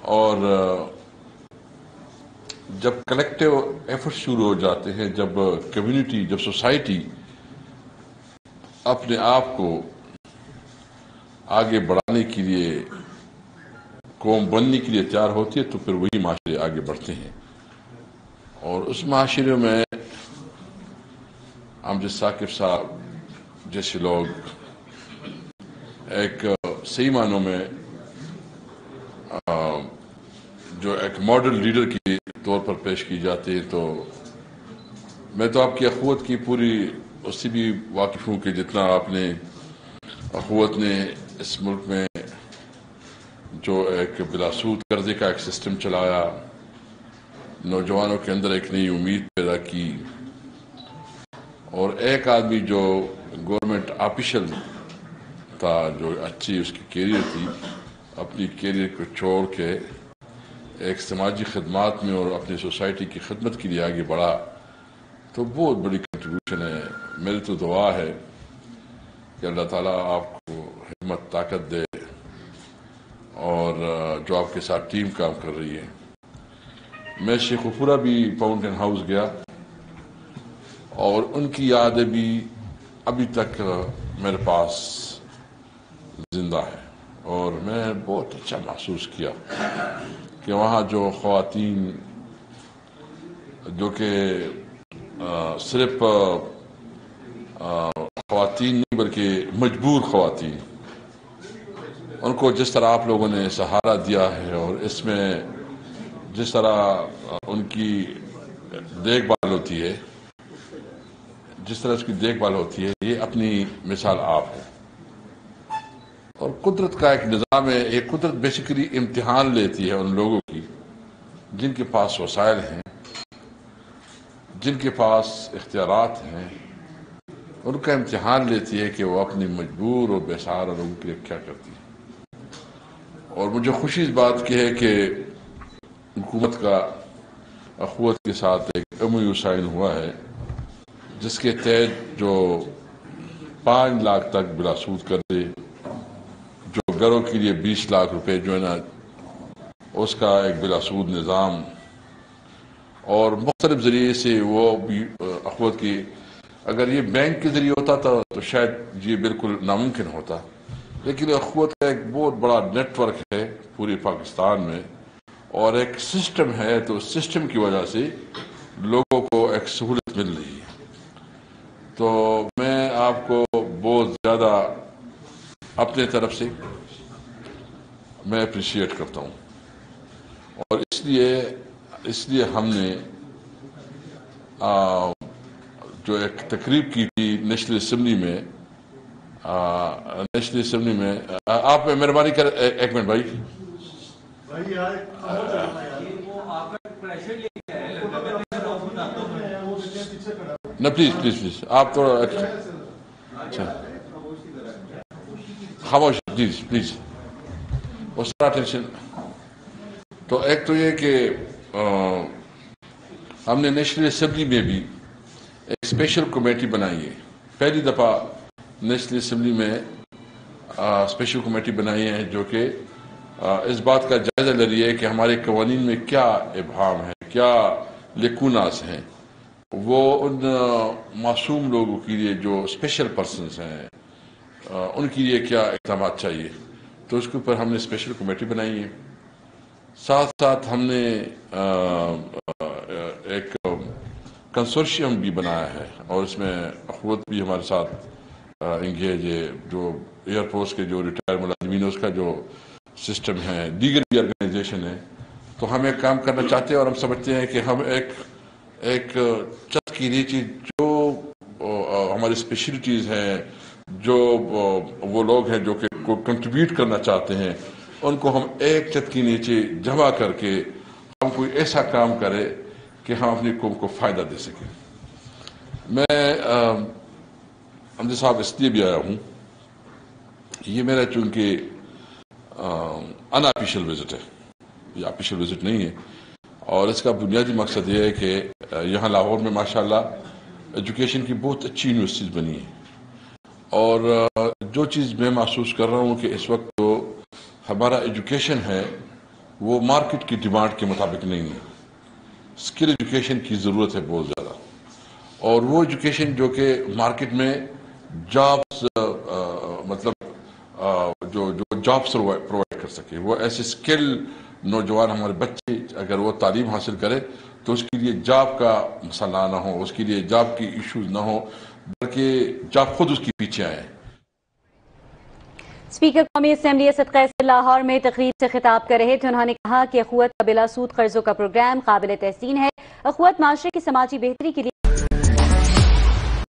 اور جب collective effort شروع ہو جاتے ہیں، جب کمیونٹی، جب سوسائٹی اپنے آپ کو آگے بڑھانے کے لیے، قوم بننے کے لیے تیار ہوتی ہے، تو پھر وہی معاشرے آگے بڑھتے ہیں۔ اور اس معاشرے میں امجد ثاقب صاحب جیسے لوگ ایک صحیح معنوں میں جو ایک ماڈل لیڈر کے طور پر پیش کی جاتی ہے، تو میں تو آپ کی اخوت کی پوری اس سے بھی واقف ہوں کہ جتنا آپ نے اخوت نے اس ملک میں جو ایک بلا سود قرضے کا ایک سسٹم چلایا، نوجوانوں کے اندر ایک نئی امید پیدا کی، اور ایک آدمی جو گورنمنٹ آفیشل تھا، جو اچھی اس کی کیریئر تھی، اپنی کیریئر کو چھوڑ کے ایک سماجی خدمات میں اور اپنی سوسائٹی کی خدمت کے لیے آگے بڑھا، تو بہت بڑی کنٹریبیوشن ہے۔ میری تو دعا ہے کہ اللہ تعالیٰ آپ کو ہمت، طاقت دے، اور جو آپ کے ساتھ ٹیم کام کر رہی ہے۔ میں شیخ غفورہ بھی فاؤنٹین ہاؤس گیا، اور ان کی یادیں بھی ابھی تک میرے پاس زندہ ہے، اور میں بہت اچھا محسوس کیا کہ وہاں جو خواتین جو کہ صرف خواتین نہیں بلکہ مجبور خواتین، ان کو جس طرح آپ لوگوں نے سہارا دیا ہے، اور اس میں جس طرح ان کی دیکھ بھال ہوتی ہے، جس طرح اس کی دیکھ بھال ہوتی ہے، یہ اپنی مثال آپ ہے۔ اور قدرت کا ایک نظام ہے، یہ قدرت بیسیکلی امتحان لیتی ہے ان لوگوں کی جن کے پاس وسائل ہیں، جن کے پاس اختیارات ہیں، ان کا امتحان لیتی ہے کہ وہ اپنی مجبور اور بے سہارا لوگوں کے لیے کیا کرتی ہے۔ اور مجھے خوشی اس بات کی ہے کہ حکومت کا اخوت کے ساتھ ایک ایم او یو سائن ہوا ہے، جس کے تحت جو 5 لاکھ تک بلا سود کر دے، جو گھروں کے لیے 20 لاکھ روپے جو ہے نا، اس کا ایک بلا سود نظام، اور مختلف ذریعے سے وہ بھی اخوت کی، اگر یہ بینک کے ذریعے ہوتا تھا تو شاید یہ بالکل ناممکن ہوتا، لیکن اخوت کا ایک بہت بڑا نیٹ ورک ہے پورے پاکستان میں، اور ایک سسٹم ہے، تو اس سسٹم کی وجہ سے لوگوں کو ایک سہولت مل رہی ہے۔ تو میں آپ کو بہت زیادہ اپنے طرف سے میں اپریشیٹ کرتا ہوں، اور اس لیے ہم نے جو ایک تقریب کی تھی نیشنل اسمبلی میں، آپ مہربانی کر ایک منٹ بھائی، نہ پلیز آپ تھوڑا اچھا خاموش، پلیز وہ سارا ٹینشن۔ تو ایک تو یہ کہ ہم نے نیشنل اسمبلی میں بھی ایک اسپیشل کمیٹی بنائی ہے، پہلی دفعہ نیشنل اسمبلی میں اسپیشل کمیٹی بنائی ہے، جو کہ اس بات کا جائزہ لے رہی ہے کہ ہمارے قوانین میں کیا ابہام ہے، کیا لیکوناس ہیں، وہ ان معصوم لوگوں کے لیے جو اسپیشل پرسنز ہیں ان کے لیے کیا اقدامات چاہیے۔ تو اس کے اوپر ہم نے اسپیشل کمیٹی بنائی ہے۔ ساتھ ساتھ ہم نے ایک کنسورشیم بھی بنایا ہے، اور اس میں اخوت بھی ہمارے ساتھ انگیج ہے، جو ایئر فورس کے جو ریٹائر ملازمین اس کا جو سسٹم ہے، دیگر بھی آرگنائزیشن ہے۔ تو ہم ایک کام کرنا چاہتے ہیں، اور ہم سمجھتے ہیں کہ ہم ایک چھت کی نیچے جو ہماری اسپیشلٹیز ہیں، جو وہ لوگ ہیں جو کہ کنٹریبیوٹ کرنا چاہتے ہیں، ان کو ہم ایک چھت کے نیچے جمع کر کے ہم کوئی ایسا کام کرے کہ ہم اپنی قوم کو فائدہ دے سکیں۔ میں امجد صاحب اس لیے بھی آیا ہوں، یہ میرا چونکہ ان آفیشیل وزٹ ہے، یہ آفیشیل وزٹ نہیں ہے، اور اس کا بنیادی مقصد یہ ہے کہ یہاں لاہور میں ماشاءاللہ ایجوکیشن کی بہت اچھی یونیورسٹیز بنی ہیں، اور جو چیز میں محسوس کر رہا ہوں کہ اس وقت تو ہمارا ایجوکیشن ہے وہ مارکیٹ کی ڈیمانڈ کے مطابق نہیں ہے. اسکل ایجوکیشن کی ضرورت ہے بہت زیادہ, اور وہ ایجوکیشن جو کہ مارکیٹ میں جابس مطلب جو جابس پرووائڈ کر سکے. وہ ایسے اسکل نوجوان ہمارے بچے اگر وہ تعلیم حاصل کرے تو اس کے لیے جاب کا مسئلہ نہ ہو, اس کے لیے جاب کی ایشوز نہ ہو, بلکہ جاب خود اس کے پیچھے آئے. اسپیکر قومی اسمبلی اسد قیصر لاہور میں تقریب سے خطاب کر رہے تھے. انہوں نے کہا کہ اخوت کا بلا سود قرضوں کا پروگرام قابل تحسین ہے. اخوت معاشرے کی سماجی بہتری کے لیے